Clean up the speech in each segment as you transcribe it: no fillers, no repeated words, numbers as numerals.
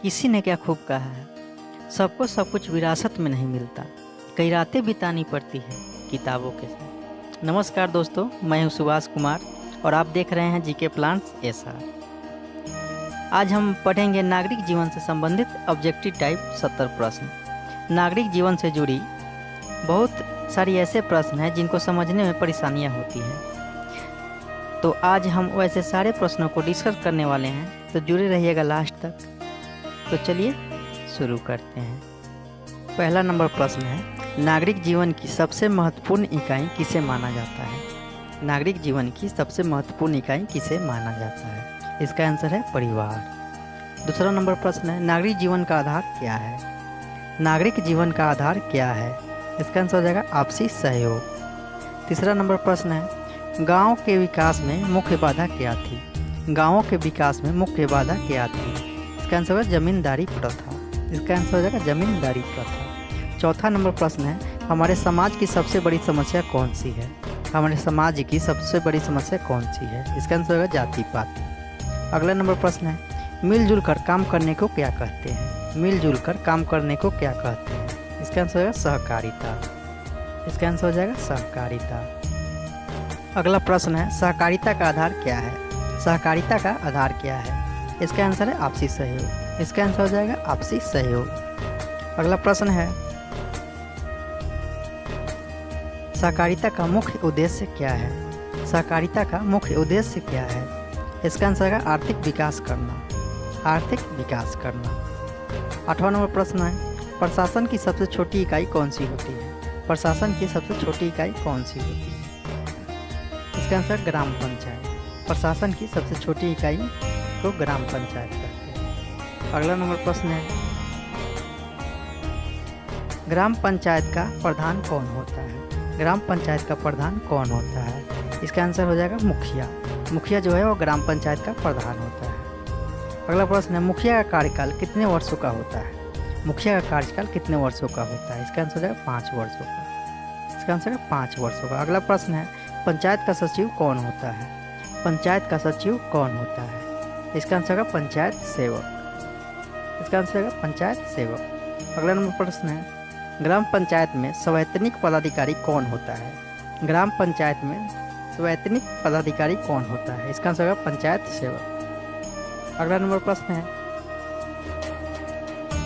किसी ने क्या खूब कहा है, सबको सब कुछ विरासत में नहीं मिलता, कई रातें बितानी पड़ती है किताबों के साथ। नमस्कार दोस्तों, मैं हूं सुभाष कुमार और आप देख रहे हैं जीके प्लान्स एसआर। आज हम पढ़ेंगे नागरिक जीवन से संबंधित ऑब्जेक्टिव टाइप 70 प्रश्न। नागरिक जीवन से जुड़ी बहुत सारी ऐसे प्रश्न हैं जिनको समझने में परेशानियां होती हैं। तो आज हम वैसे सारे प्रश्नों को डिस्कस करने वाले हैं, तो जुड़े रहिएगा लास्ट तक। तो चलिए शुरू करते हैं। पहला नंबर प्रश्न है, नागरिक जीवन की सबसे महत्वपूर्ण इकाई किसे माना जाता है? नागरिक जीवन की सबसे महत्वपूर्ण इकाई किसे माना जाता है? इसका आंसर है परिवार। दूसरा नंबर प्रश्न है, नागरिक जीवन का आधार क्या है? नागरिक जीवन का आधार क्या है? इसका आंसर हो जाएगा आपसी सहयोग। तीसरा नंबर प्रश्न है, गांव के विकास में मुख्य बाधा क्या थी? गांवों के विकास में मुख्य बाधा क्या थी? इसका आंसर होगा जमींदारी प्रथा। इसका आंसर हो जाएगा जमींदारी प्रथा। चौथा नंबर प्रश्न है, हमारे समाज की सबसे बड़ी समस्या कौन सी है? हमारे समाज की सबसे बड़ी समस्या कौन सी है? इसका आंसर होगा जाति पाति। अगला नंबर प्रश्न है, मिलजुल कर काम करने को क्या कहते हैं? मिलजुल कर काम करने को क्या कहते हैं? इसका आंसर होगा सहकारिता। इसका आंसर हो जाएगा सहकारिता। अगला प्रश्न है, सहकारिता का आधार क्या है? सहकारिता का आधार क्या है? इसका आंसर है आपसी सहयोग। इसका आंसर हो जाएगा आपसी सहयोग। अगला प्रश्न है, सहकारिता का मुख्य उद्देश्य क्या है? सहकारिता का मुख्य उद्देश्य क्या है? इसका आंसर है आर्थिक विकास करना। आर्थिक विकास करना। 8वां नंबर प्रश्न है, प्रशासन की सबसे छोटी इकाई कौन सी होती है? प्रशासन की सबसे छोटी इकाई कौन सी होती है? इसका आंसर ग्राम पंचायत। प्रशासन की सबसे छोटी इकाई को ग्राम पंचायत कहते हैं। अगला नंबर प्रश्न है, ग्राम पंचायत का प्रधान कौन होता है? ग्राम पंचायत का प्रधान कौन होता है? इसका आंसर हो जाएगा मुखिया। मुखिया जो है वो ग्राम पंचायत का प्रधान होता है। अगला प्रश्न है, मुखिया का कार्यकाल कितने वर्षों का होता है? मुखिया का कार्यकाल कितने वर्षों का होता है? इसका आंसर हो जाएगा 5 वर्षों का। इसका आंसर है 5 वर्षों का। अगला प्रश्न है, पंचायत का सचिव कौन होता है? पंचायत का सचिव कौन होता है? इसका आंसर होगा पंचायत सेवक। इसका आंसर होगा पंचायत सेवक। अगला नंबर प्रश्न है, ग्राम पंचायत में संवैतनिक पदाधिकारी कौन होता है? ग्राम पंचायत में संवैतनिक पदाधिकारी कौन होता है? इसका आंसर होगा पंचायत सेवक। अगला नंबर प्रश्न है,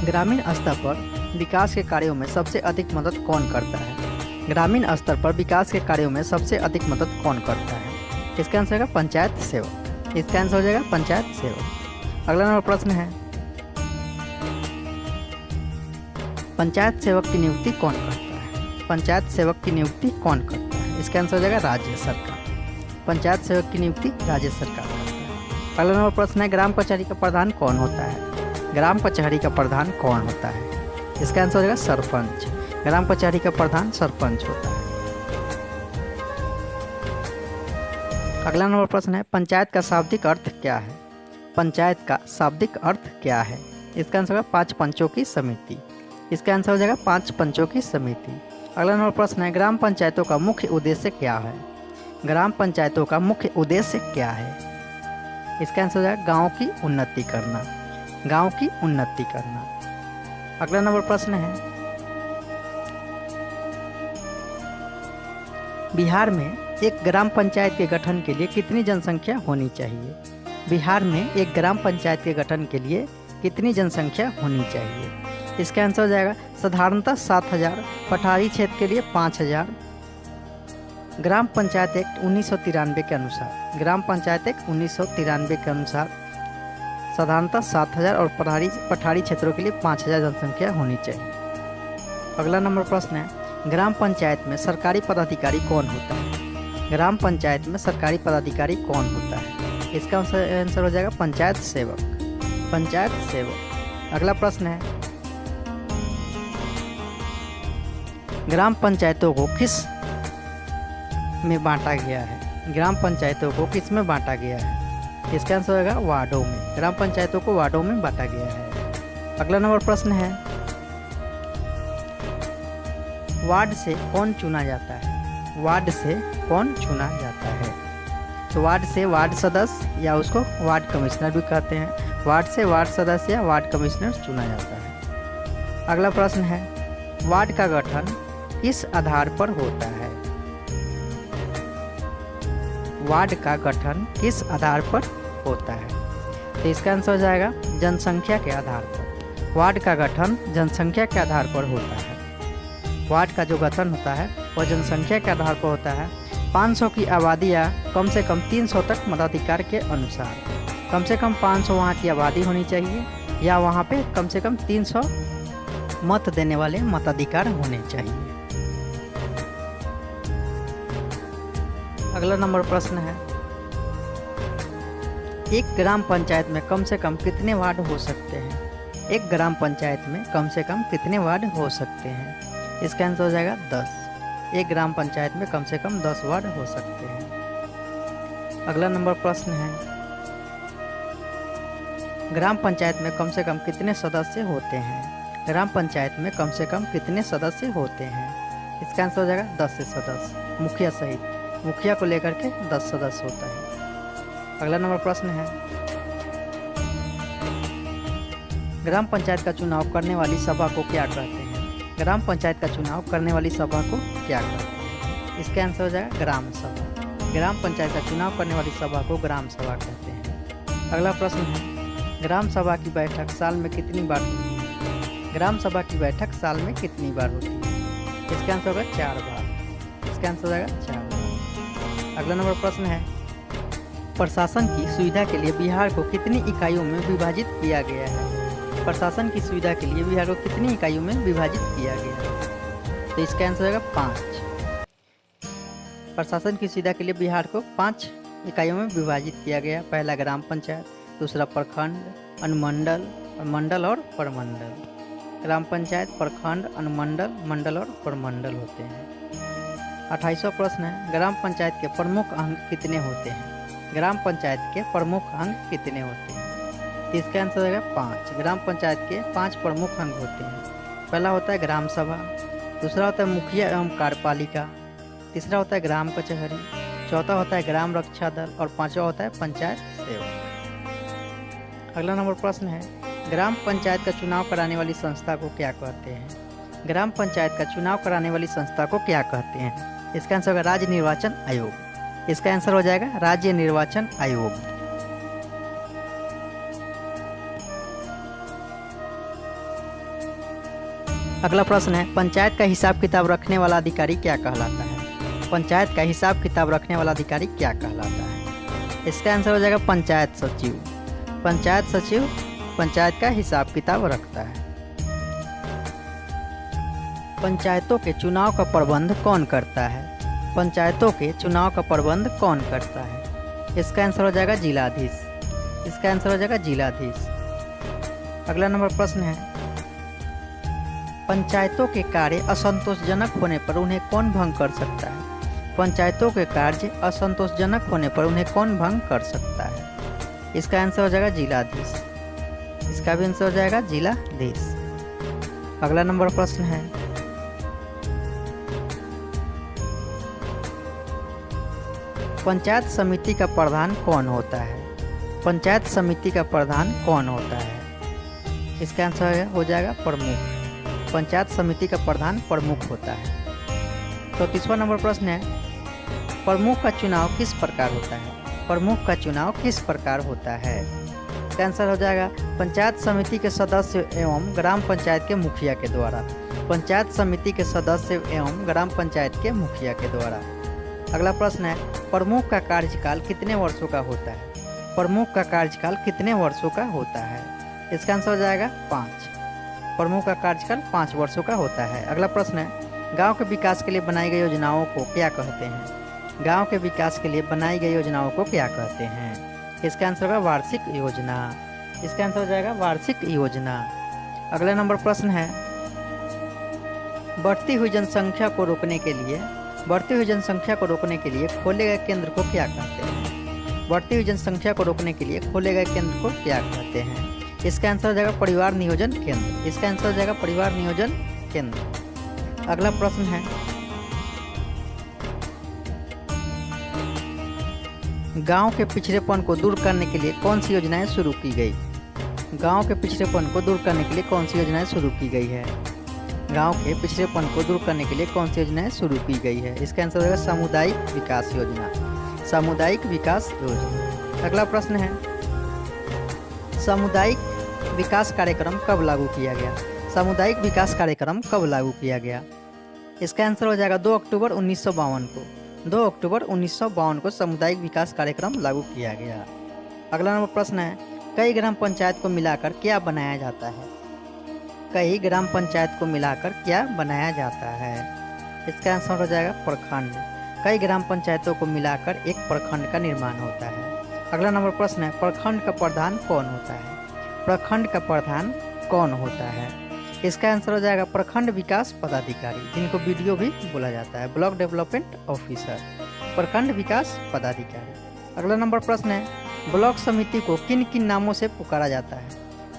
ग्रामीण स्तर पर विकास के कार्यों में सबसे अधिक मदद कौन करता है? ग्रामीण स्तर पर विकास के कार्यों में सबसे अधिक मदद कौन करता है? इसका आंसर होगा पंचायत सेवक। इसका आंसर हो जाएगा पंचायत सेवक। अगला नंबर प्रश्न है, पंचायत सेवक की नियुक्ति कौन करता है? पंचायत सेवक की नियुक्ति कौन करता है? इसका आंसर हो जाएगा राज्य सरकार। पंचायत सेवक की नियुक्ति राज्य सरकार करता है। अगला नंबर प्रश्न है, ग्राम कचहरी का प्रधान कौन होता है? ग्राम कचहरी का प्रधान कौन होता है? इसका आंसर हो जाएगा सरपंच। ग्राम कचहरी का प्रधान सरपंच होता है। अगला नंबर प्रश्न है, पंचायत का शाब्दिक अर्थ क्या है? पंचायत का शाब्दिक अर्थ क्या है? इसका आंसर होगा 5 पंचों की समिति। इसका आंसर हो जाएगा 5 पंचों की समिति। अगला नंबर प्रश्न है, ग्राम पंचायतों का मुख्य उद्देश्य क्या है? ग्राम पंचायतों का मुख्य उद्देश्य क्या है? इसका आंसर हो जाएगा गाँव की उन्नति करना। गाँव की उन्नति करना। अगला नंबर प्रश्न है, बिहार में एक ग्राम पंचायत के गठन के लिए कितनी जनसंख्या होनी चाहिए? बिहार में एक ग्राम पंचायत के गठन के लिए कितनी जनसंख्या होनी चाहिए? इसका आंसर हो जाएगा साधारणतः 7000, पठारी क्षेत्र के लिए 5000। ग्राम पंचायत एक्ट 1993 के अनुसार, ग्राम पंचायत एक्ट 1993 के अनुसार साधारणतः 7000 और पठारी क्षेत्रों के लिए 5000 जनसंख्या होनी चाहिए। अगला नंबर प्रश्न है, ग्राम पंचायत में सरकारी पदाधिकारी कौन होता है? ग्राम पंचायत में सरकारी पदाधिकारी कौन होता है? इसका आंसर हो जाएगा पंचायत सेवक। पंचायत सेवक। अगला प्रश्न है, ग्राम पंचायतों को किस में बांटा गया है? ग्राम पंचायतों को किस में बांटा गया है? इसका आंसर होगा वार्डों में। ग्राम पंचायतों को वार्डों में बांटा गया है। अगला नंबर प्रश्न है, वार्ड से कौन चुना जाता है? वार्ड से कौन चुना जाता है? तो वार्ड से वार्ड सदस्य या उसको वार्ड कमिश्नर भी कहते हैं। वार्ड से वार्ड सदस्य या वार्ड कमिश्नर चुना जाता है। अगला प्रश्न है, वार्ड का गठन किस आधार पर होता है? वार्ड का गठन किस आधार पर होता है? तो इसका आंसर हो जाएगा जनसंख्या के आधार पर। वार्ड का गठन जनसंख्या के आधार पर होता है। वार्ड का जो गठन होता है वह जनसंख्या के आधार पर होता है। 500 की आबादी या कम से कम 300 तक मताधिकार के अनुसार। कम से कम 500 वहाँ की आबादी होनी चाहिए या वहाँ पे कम से कम 300 मत देने वाले मताधिकार होने चाहिए। अगला नंबर प्रश्न है, एक ग्राम पंचायत में कम से कम कितने वार्ड हो सकते हैं? एक ग्राम पंचायत में कम से कम कितने वार्ड हो सकते हैं? इसका आंसर हो जाएगा 10। एक ग्राम पंचायत में कम से कम 10 वार्ड हो सकते हैं। अगला नंबर प्रश्न है, ग्राम पंचायत में कम से कम कितने सदस्य होते हैं? ग्राम पंचायत में कम से कम कितने सदस्य होते हैं? इसका आंसर हो जाएगा 10 सदस्य, मुखिया सहित। मुखिया को लेकर के 10 सदस्य होता है। अगला नंबर प्रश्न है, ग्राम पंचायत का चुनाव करने वाली सभा को क्या कहते हैं? ग्राम पंचायत का चुनाव करने वाली सभा को क्या कहते हैं? इसका आंसर हो जाएगा ग्राम सभा। ग्राम पंचायत का चुनाव करने वाली सभा को ग्राम सभा कहते हैं। अगला प्रश्न है, ग्राम सभा की बैठक साल में कितनी बार होती है? ग्राम सभा की बैठक साल में कितनी बार होती है? इसका आंसर होगा 4 बार। इसका आंसर हो जाएगा 4 बार। अगला नंबर प्रश्न है, प्रशासन की सुविधा के लिए बिहार को कितनी इकाइयों में विभाजित किया गया है? प्रशासन की सुविधा के लिए बिहार को कितनी इकाइयों में विभाजित किया गया है? तो इसका आंसर होगा 5। प्रशासन की सुविधा के लिए बिहार को 5 इकाइयों में विभाजित किया गया। पहला ग्राम पंचायत, दूसरा प्रखंड, अनुमंडल, मंडल और प्रमंडल। ग्राम पंचायत, प्रखंड, अनुमंडल, मंडल और प्रमंडल होते हैं। 28वां प्रश्न है, ग्राम पंचायत के प्रमुख अंग कितने होते हैं? ग्राम पंचायत के प्रमुख अंग कितने होते हैं? इसका आंसर होगा 5। ग्राम पंचायत के 5 प्रमुख अंग होते हैं। पहला होता है ग्राम सभा, दूसरा होता है मुखिया एवं कार्यपालिका, तीसरा होता है ग्राम कचहरी, चौथा होता है ग्राम रक्षा दल और 5वां होता है पंचायत सेवक। अगला नंबर प्रश्न है, ग्राम पंचायत का चुनाव कराने वाली संस्था को क्या कहते हैं? ग्राम पंचायत का चुनाव कराने वाली संस्था को क्या कहते हैं? इसका आंसर होगा राज्य निर्वाचन आयोग। इसका आंसर हो जाएगा राज्य निर्वाचन आयोग। अगला प्रश्न है, पंचायत का हिसाब किताब रखने वाला अधिकारी क्या कहलाता है? पंचायत का हिसाब किताब रखने वाला अधिकारी क्या कहलाता है? इसका आंसर हो जाएगा पंचायत सचिव। पंचायत सचिव पंचायत का हिसाब किताब रखता है। पंचायतों के चुनाव का प्रबंध कौन करता है? पंचायतों के चुनाव का प्रबंध कौन करता है? इसका आंसर हो जाएगा जिलाधीश। इसका आंसर हो जाएगा जिलाधीश। अगला नंबर प्रश्न है, पंचायतों के कार्य असंतोषजनक होने पर उन्हें कौन भंग कर सकता है? पंचायतों के कार्य असंतोषजनक होने पर उन्हें कौन भंग कर सकता है? इसका आंसर हो जाएगा जिलाधीश। इसका भी आंसर हो जाएगा जिलाधीश। अगला नंबर प्रश्न है, पंचायत समिति का प्रधान कौन होता है? पंचायत समिति का प्रधान कौन होता है? इसका आंसर हो जाएगा प्रमुख। पंचायत समिति का प्रधान प्रमुख होता है। 34वां नंबर प्रश्न है, प्रमुख का चुनाव किस प्रकार होता है? प्रमुख का चुनाव किस प्रकार होता है? इसका आंसर हो जाएगा पंचायत समिति के सदस्य एवं ग्राम पंचायत के मुखिया के द्वारा। पंचायत समिति के सदस्य एवं ग्राम पंचायत के मुखिया के द्वारा। अगला प्रश्न है, प्रमुख का कार्यकाल कितने वर्षों का होता है? प्रमुख का कार्यकाल कितने वर्षों का होता है? इसका आंसर हो जाएगा 5। प्रमुख का कार्यकाल 5 वर्षों का होता है। अगला प्रश्न है, गांव के विकास के लिए बनाई गई योजनाओं को क्या कहते हैं? गांव के विकास के लिए बनाई गई योजनाओं को क्या कहते हैं? इसका आंसर होगा वार्षिक योजना। इसका आंसर हो जाएगा वार्षिक योजना। अगला नंबर प्रश्न है, बढ़ती हुई जनसंख्या को रोकने के लिए खोले गए केंद्र को क्या कहते हैं? बढ़ती हुई जनसंख्या को रोकने के लिए खोले गए केंद्र को क्या कहते हैं? इसका आंसर हो जाएगा परिवार नियोजन केंद्र। इसका आंसर हो जाएगा परिवार नियोजन केंद्र। अगला प्रश्न है, गांव के पिछड़ेपन को दूर करने के लिए कौन सी योजनाएं शुरू की गई? गांव के पिछड़ेपन को दूर करने के लिए कौन सी योजनाएं शुरू की गई है? गांव के पिछड़ेपन को दूर करने के लिए कौन सी योजनाएं शुरू की गई है? इसका आंसर होगा सामुदायिक विकास योजना। सामुदायिक विकास योजना। अगला प्रश्न है, सामुदायिक विकास कार्यक्रम कब लागू किया गया? सामुदायिक विकास कार्यक्रम कब लागू किया गया? इसका आंसर हो जाएगा 2 अक्टूबर 1952 को। 2 अक्टूबर 1952 को सामुदायिक विकास कार्यक्रम लागू किया गया। अगला नंबर प्रश्न है, कई ग्राम पंचायत को मिलाकर क्या बनाया जाता है? कई ग्राम पंचायत को मिलाकर क्या बनाया जाता है? इसका आंसर हो जाएगा प्रखंड। कई ग्राम पंचायतों को मिलाकर एक प्रखंड का निर्माण होता है। अगला नंबर प्रश्न है, प्रखंड का प्रधान कौन होता है? प्रखंड का प्रधान कौन होता है? इसका आंसर हो जाएगा प्रखंड विकास पदाधिकारी, जिनको बीडीओ भी बोला जाता है, ब्लॉक डेवलपमेंट ऑफिसर, प्रखंड विकास पदाधिकारी। अगला नंबर प्रश्न है, ब्लॉक समिति को किन किन नामों से पुकारा जाता है?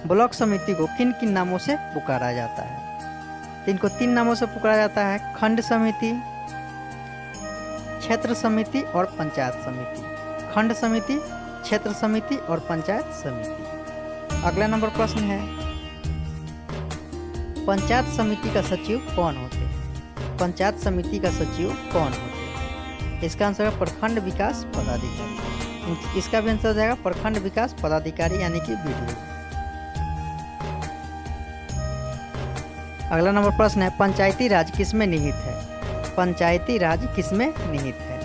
ब्लॉक समिति को किन किन नामों से पुकारा जाता है? इनको 3 नामों से पुकारा जाता है, खंड समिति, क्षेत्र समिति और पंचायत समिति। खंड समिति, क्षेत्र समिति और पंचायत समिति। अगला नंबर प्रश्न है, पंचायत समिति का सचिव कौन होते हैं? पंचायत समिति का सचिव कौन होते हैं? इसका आंसर है प्रखंड विकास पदाधिकारी। इसका भी आंसर हो जाएगा प्रखंड विकास पदाधिकारी यानी कि बीडीओ। अगला नंबर प्रश्न है, पंचायती राज किसमें निहित है? पंचायती राज किसमें निहित है?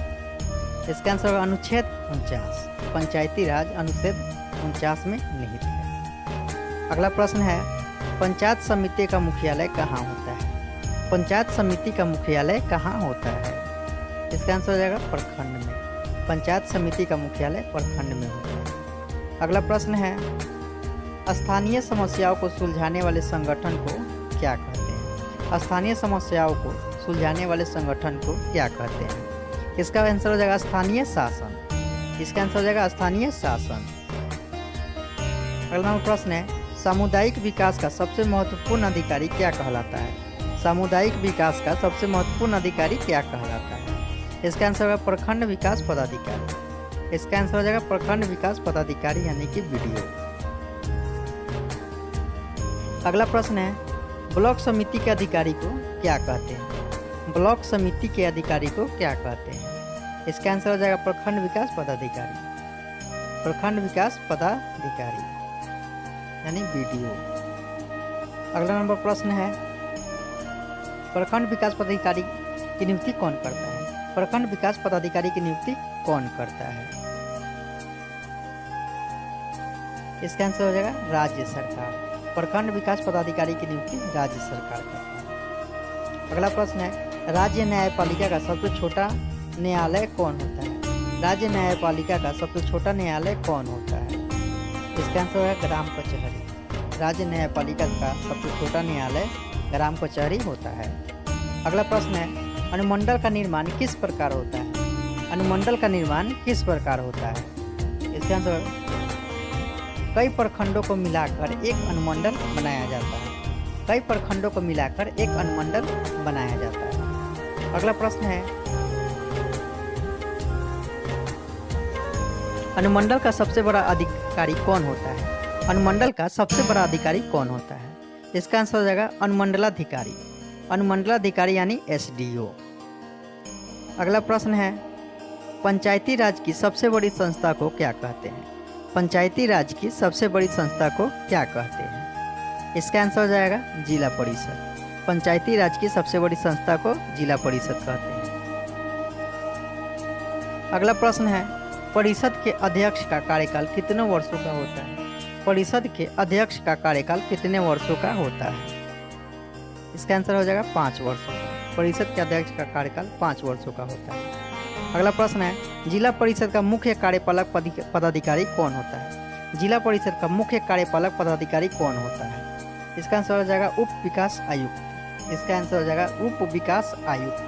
इसका आंसर होगा अनुच्छेद 49। पंचायती राज अनुच्छेद 49 में निहित है। अगला प्रश्न है, पंचायत समिति का मुख्यालय कहाँ होता है? पंचायत समिति का मुख्यालय कहाँ होता है? इसका आंसर हो जाएगा प्रखंड में। पंचायत समिति का मुख्यालय प्रखंड में होता है। अगला प्रश्न है, स्थानीय समस्याओं को सुलझाने वाले संगठन को क्या कहते हैं? स्थानीय समस्याओं को सुलझाने वाले संगठन को क्या कहते हैं? इसका आंसर हो जाएगा स्थानीय शासन। इसका आंसर हो जाएगा स्थानीय शासन। अगला प्रश्न है, सामुदायिक विकास का सबसे महत्वपूर्ण अधिकारी क्या कहलाता है? सामुदायिक विकास का सबसे महत्वपूर्ण अधिकारी क्या कहलाता है? इसका आंसर होगा प्रखंड विकास पदाधिकारी। इसका आंसर हो जाएगा प्रखंड विकास पदाधिकारी यानी कि बीडीओ। अगला प्रश्न है, ब्लॉक समिति के अधिकारी को क्या कहते हैं? ब्लॉक समिति के अधिकारी को क्या कहते हैं? इसका आंसर हो जाएगा प्रखंड विकास पदाधिकारी। प्रखंड विकास पदाधिकारी यानी बीडीओ। अगला नंबर प्रश्न है, प्रखंड विकास पदाधिकारी की नियुक्ति कौन करता है? प्रखंड विकास पदाधिकारी की नियुक्ति कौन करता है? इसका आंसर हो जाएगा राज्य सरकार। प्रखंड विकास पदाधिकारी की नियुक्ति राज्य सरकार करता है। अगला प्रश्न है, राज्य न्यायपालिका का सबसे छोटा न्यायालय कौन होता है? राज्य न्यायपालिका का सबसे छोटा न्यायालय कौन होता है? इसका आंसर है ग्राम कचहरी। राज्य न्यायपालिका का सबसे छोटा न्यायालय ग्राम कचहरी होता है। अगला प्रश्न है, अनुमंडल का निर्माण किस प्रकार होता है? अनुमंडल का निर्माण किस प्रकार होता है? इसका आंसर कई प्रखंडों को मिलाकर एक अनुमंडल बनाया जाता है। कई प्रखंडों को मिलाकर एक अनुमंडल बनाया जाता है। अगला प्रश्न है, अनुमंडल का सबसे बड़ा अधिकारी कौन होता है? अनुमंडल का सबसे बड़ा अधिकारी कौन होता है? इसका आंसर हो जाएगा अनुमंडलाधिकारी। अनुमंडलाधिकारी यानी एसडीओ। अगला प्रश्न है, पंचायती राज की सबसे बड़ी संस्था को क्या कहते हैं? पंचायती राज की सबसे बड़ी संस्था को क्या कहते हैं? इसका आंसर हो जाएगा जिला परिषद। पंचायती राज की सबसे बड़ी संस्था को जिला परिषद कहते हैं। अगला प्रश्न है, परिषद के अध्यक्ष का कार्यकाल कितने वर्षों का होता है? परिषद के अध्यक्ष का कार्यकाल कितने वर्षों का होता है? इसका आंसर हो जाएगा 5 वर्षों का। परिषद के अध्यक्ष का कार्यकाल 5 वर्षों का होता है। अगला प्रश्न है, जिला परिषद का मुख्य कार्यपालक पदाधिकारी कौन होता है? जिला परिषद का मुख्य कार्यपालक पदाधिकारी कौन होता है? इसका आंसर हो जाएगा उप विकास आयुक्त। इसका आंसर हो जाएगा उप विकास आयुक्त।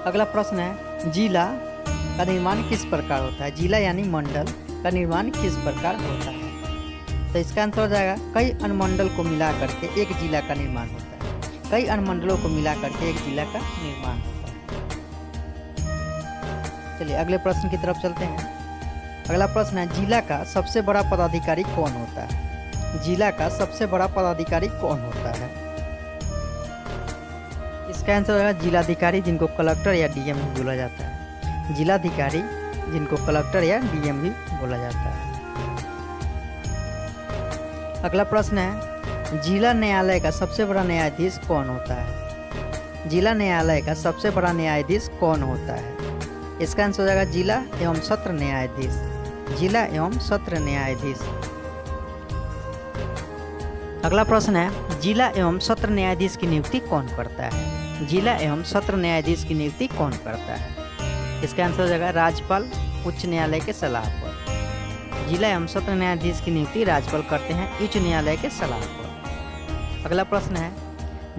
अगला प्रश्न है, जिला का निर्माण किस प्रकार होता है? जिला यानी मंडल का निर्माण किस प्रकार होता है? तो इसका आंसर हो जाएगा कई अनुमंडल को मिला करके एक जिला का निर्माण होता है। कई अनुमंडलों को मिला करके एक जिला का निर्माण होता है। चलिए अगले प्रश्न की तरफ चलते हैं। अगला प्रश्न है, जिला का सबसे बड़ा पदाधिकारी कौन होता है? जिला का सबसे बड़ा पदाधिकारी कौन होता है? इसका आंसर होगा जिलाधिकारी, जिनको कलेक्टर या डीएम भी बोला जाता है। जिलाधिकारी, जिनको कलेक्टर या डीएम भी बोला जाता है। अगला प्रश्न है, जिला न्यायालय का सबसे बड़ा न्यायाधीश कौन होता है? जिला न्यायालय का सबसे बड़ा न्यायाधीश कौन होता है? इसका आंसर हो जाएगा जिला एवं सत्र न्यायाधीश। जिला एवं सत्र न्यायाधीश। अगला प्रश्न है, जिला एवं सत्र न्यायाधीश की नियुक्ति कौन करता है? जिला एवं सत्र न्यायाधीश की नियुक्ति कौन करता है? इसका आंसर हो जाएगा राज्यपाल, उच्च न्यायालय के सलाह पर। जिला एवं सत्र न्यायाधीश की नियुक्ति राज्यपाल करते हैं उच्च न्यायालय के सलाह पर। अगला प्रश्न है,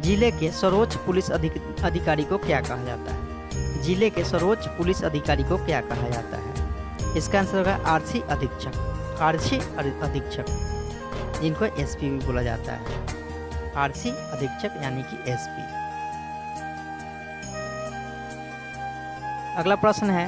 जिले के सर्वोच्च पुलिस अधिकारी को क्या कहा जाता है? जिले के सर्वोच्च पुलिस अधिकारी को क्या कहा जाता है? इसका आंसर होगा आरक्षी अधीक्षक। आरक्षी अधीक्षक, जिनको एसपी भी बोला जाता है। आरक्षी अधीक्षक यानी कि एसपी। अगला प्रश्न है,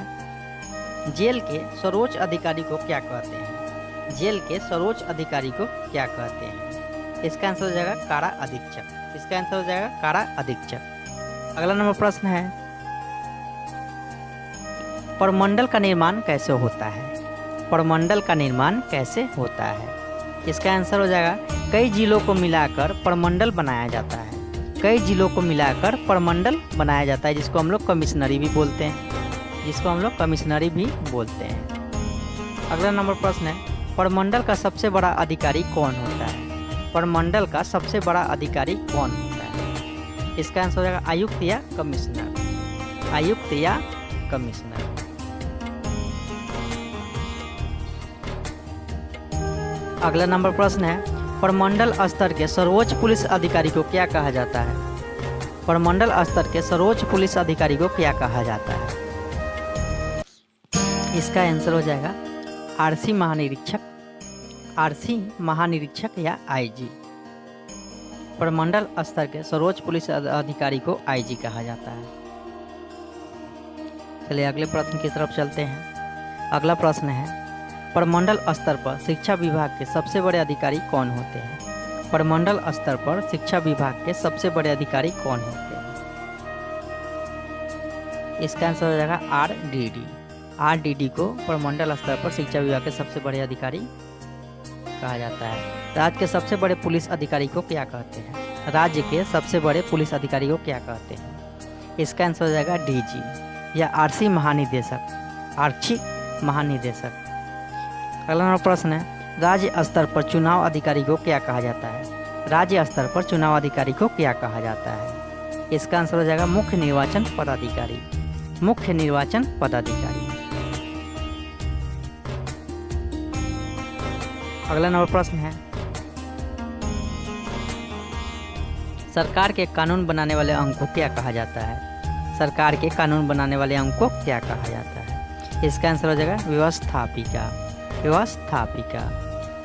जेल के सर्वोच्च अधिकारी को क्या कहते हैं? जेल के सर्वोच्च अधिकारी को क्या कहते हैं? इसका आंसर हो जाएगा कारा अधीक्षक। इसका आंसर हो जाएगा कारा अधीक्षक। अगला नंबर प्रश्न है, प्रमंडल का निर्माण कैसे होता है? प्रमंडल का निर्माण कैसे होता है? इसका आंसर हो जाएगा कई जिलों को मिलाकर प्रमंडल बनाया जाता है। कई जिलों को मिलाकर प्रमंडल बनाया जाता है, जिसको हम लोग कमिश्नरी भी बोलते हैं। अगला नंबर प्रश्न है, प्रमंडल का सबसे बड़ा अधिकारी कौन होता है? प्रमंडल का सबसे बड़ा अधिकारी कौन होता है? इसका आंसर हो जाएगा आयुक्त या कमिश्नर। आयुक्त या कमिश्नर। अगला नंबर प्रश्न है, प्रमंडल स्तर के सर्वोच्च पुलिस अधिकारी को क्या कहा जाता है? प्रमंडल स्तर के सर्वोच्च पुलिस अधिकारी को क्या कहा जाता है? इसका आंसर हो जाएगा आरक्षी महानिरीक्षक। आरक्षी महानिरीक्षक या आईजी। प्रमंडल स्तर के सर्वोच्च पुलिस अधिकारी को आईजी कहा जाता है। चलिए अगले प्रश्न की तरफ चलते हैं। अगला प्रश्न है, प्रमंडल स्तर पर शिक्षा विभाग के सबसे बड़े अधिकारी कौन होते हैं? प्रमंडल स्तर पर शिक्षा विभाग के सबसे बड़े अधिकारी कौन होते हैं? इसका आंसर हो जाएगा आरडीडी। आरडीडी को प्रमंडल स्तर पर शिक्षा विभाग के सबसे बड़े अधिकारी कहा जाता है। राज्य के सबसे बड़े पुलिस अधिकारी को क्या कहते हैं? राज्य के सबसे बड़े पुलिस अधिकारी को क्या कहते हैं? इसका आंसर हो जाएगा डीजी या आरक्षी महानिदेशक। आरक्षी महानिदेशक। अगला नंबर प्रश्न है, राज्य स्तर पर चुनाव अधिकारी को क्या कहा जाता है? राज्य स्तर पर चुनाव अधिकारी को क्या कहा जाता है? इसका आंसर हो जाएगा मुख्य निर्वाचन पदाधिकारी। मुख्य निर्वाचन पदाधिकारी। अगला नंबर प्रश्न है, सरकार के कानून बनाने वाले अंग को क्या कहा जाता है? सरकार के कानून बनाने वाले अंग को क्या कहा जाता है? इसका आंसर हो जाएगा व्यवस्थापिका। व्यवस्थापिका।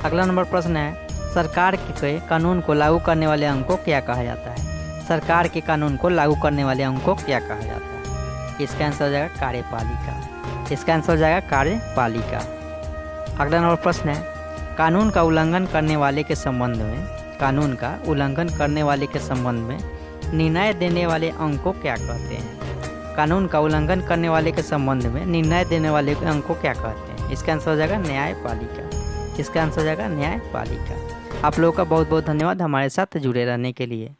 अगला नंबर प्रश्न है, सरकार के कानून को लागू करने वाले अंग को क्या कहा जाता है? सरकार के कानून को लागू करने वाले अंग को क्या कहा जाता है? इसका आंसर हो जाएगा कार्यपालिका। इसका आंसर हो जाएगा कार्यपालिका। अगला नंबर प्रश्न है, कानून का उल्लंघन करने वाले के संबंध में कानून का उल्लंघन करने वाले के संबंध में निर्णय देने वाले अंग को क्या कहते हैं? कानून का उल्लंघन करने वाले के संबंध में निर्णय देने वाले अंग को क्या कहते हैं? इसका आंसर हो जाएगा न्यायपालिका। इसका आंसर हो जाएगा न्यायपालिका। आप लोगों का बहुत बहुत धन्यवाद हमारे साथ जुड़े रहने के लिए।